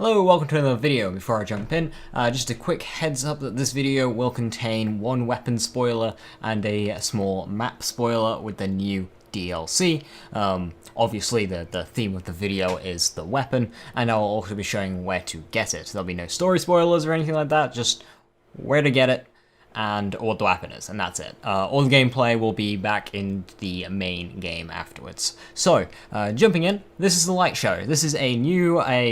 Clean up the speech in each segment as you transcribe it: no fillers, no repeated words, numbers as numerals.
Hello, welcome to another video. Before I jump in, just a quick heads up that this video will contain one weapon spoiler and a small map spoiler with the new DLC. Obviously the theme of the video is the weapon, and I'll also be showing where to get it. There'll be no story spoilers or anything like that, just where to get it and what the weapon is, and that's it. All the gameplay will be back in the main game afterwards. So, jumping in, this is the light show. This is a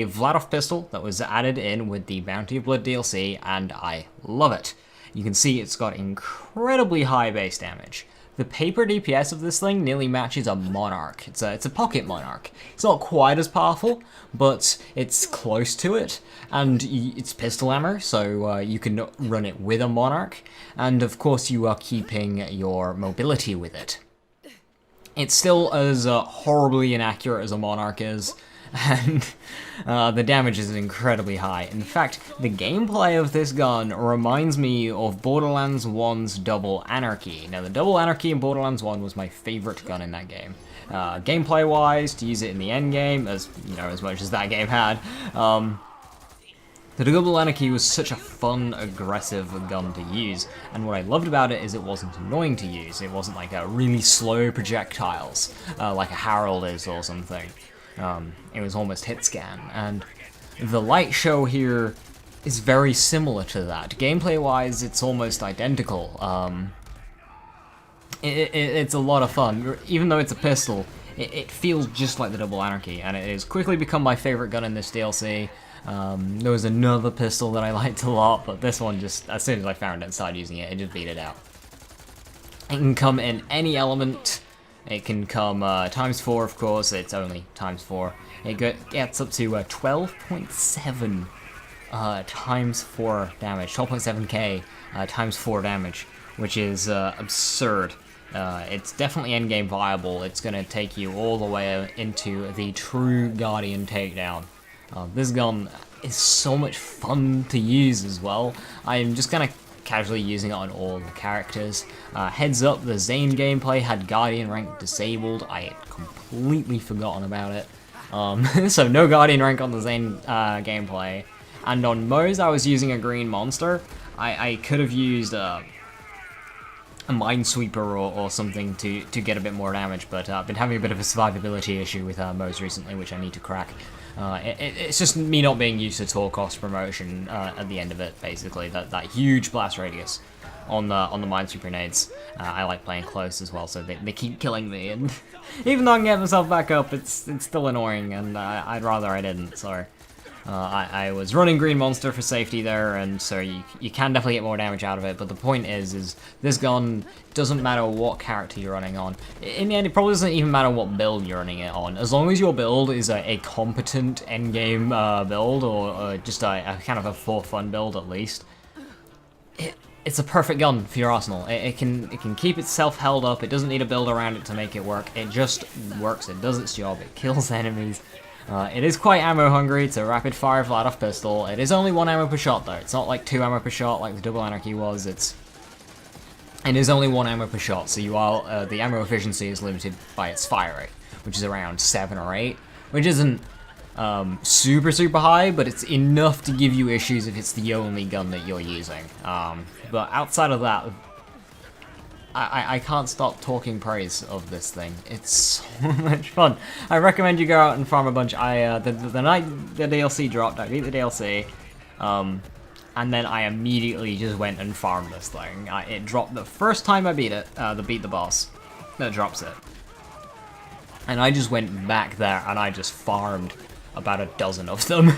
Vladov pistol that was added in with the Bounty of Blood DLC, and I love it. You can see it's got incredibly high base damage. The paper DPS of this thing nearly matches a Monarch. It's a pocket Monarch. It's not quite as powerful, but it's close to it, and it's pistol ammo, so you can run it with a Monarch, and of course you are keeping your mobility with it. It's still as horribly inaccurate as a Monarch is, and the damage is incredibly high. In fact, the gameplay of this gun reminds me of Borderlands 1's Double Anarchy. Now, the Double Anarchy in Borderlands 1 was my favorite gun in that game. Gameplay-wise, to use it in the end game, as much as that game had, the Double Anarchy was such a fun, aggressive gun to use, and what I loved about it is it wasn't annoying to use. It wasn't like a really slow projectiles, like a Harold is or something. It was almost hit scan, and the light show here is very similar to that. Gameplay-wise, it's almost identical. It's a lot of fun. Even though it's a pistol, it feels just like the Double Anarchy, and it has quickly become my favorite gun in this DLC. There was another pistol that I liked a lot, but this one just, as soon as I found it and started using it, it just beat it out. It can come in any element. It can come ×4, of course. It's only ×4. It gets up to 12.7 ×4 damage, 12.7k ×4 damage, which is absurd. It's definitely endgame viable. It's going to take you all the way into the true Guardian takedown. This gun is so much fun to use as well. I'm just going to casually using it on all the characters. Heads up, the Zane gameplay had Guardian rank disabled. I had completely forgotten about it. So no Guardian rank on the Zane gameplay. And on Moe's, I was using a green monster. I could have used a Minesweeper or something to get a bit more damage, but I've been having a bit of a survivability issue with Moe's recently, which I need to crack. It's just me not being used to total cost promotion at the end of it, basically. That huge blast radius on the Minesweeper nades. I like playing close as well, so they keep killing me, and even though I can get myself back up, it's still annoying, and I'd rather I didn't, so I was running Green Monster for safety there, and so you can definitely get more damage out of it, but the point is this gun doesn't matter what character you're running on. In the end, it probably doesn't even matter what build you're running it on. As long as your build is a competent endgame build, or just a kind of a for fun build at least, it's a perfect gun for your arsenal. It can keep itself held up. It doesn't need a build around it to make it work. It just works. It does its job. It kills enemies. It is quite ammo hungry. It's a rapid fire Vladov pistol. It is only 1 ammo per shot though. It's not like 2 ammo per shot like the Double Anarchy was. It is only 1 ammo per shot, so the ammo efficiency is limited by its fire rate, which is around 7 or 8, which isn't super high, but it's enough to give you issues if it's the only gun that you're using. But outside of that, I can't stop talking praise of this thing. It's so much fun. I recommend you go out and farm a bunch. The night the DLC dropped, I beat the DLC, and then I immediately just went and farmed this thing. It dropped the first time I beat it, beat the boss, that drops it. And I just went back there and I just farmed about a dozen of them.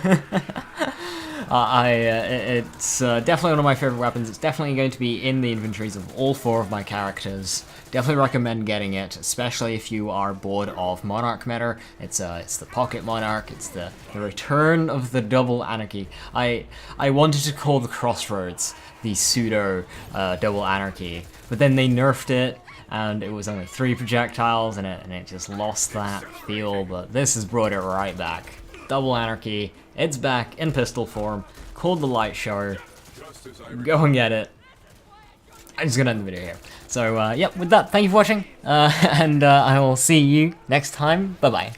It's definitely one of my favorite weapons. It's definitely going to be in the inventories of all 4 of my characters. Definitely recommend getting it, especially if you are bored of Monarch meta. It's the Pocket Monarch. It's the return of the Double Anarchy. I wanted to call the Crossroads the pseudo Double Anarchy, but then they nerfed it, and it was only 3 projectiles in it, and it just lost that feel. But this has brought it right back. Double Anarchy, it's back in pistol form, called the Light Show. Go and get it. I'm just gonna end the video here. So, yep, with that, thank you for watching, and I will see you next time. Bye-bye.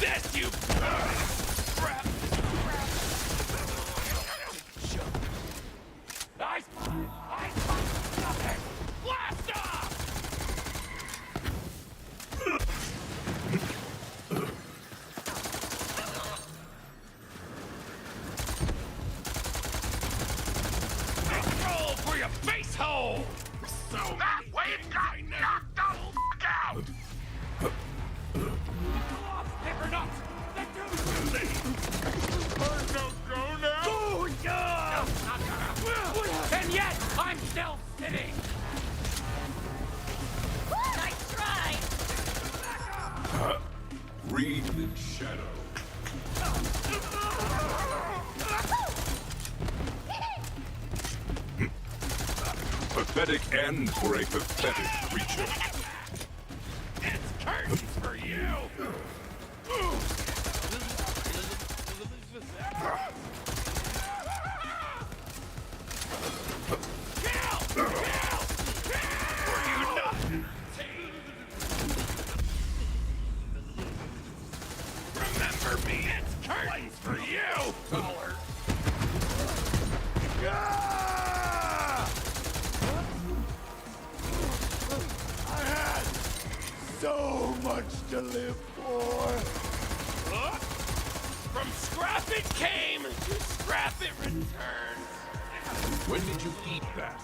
this, you crap! I stop it! Blast off! Roll for your face hole! So that way it got knocked the f*** out! Paper nuts! That dude's no go now! Oh, yeah! And yet, I'm still sitting! Nice try! Read in shadow. Pathetic end for a pathetic creature. It's curtains for you! Kill! Were you not? Remember me, it's curtains for you! Caller. I had so much to live for. From scrap it came, to scrap it returns. When did you eat that?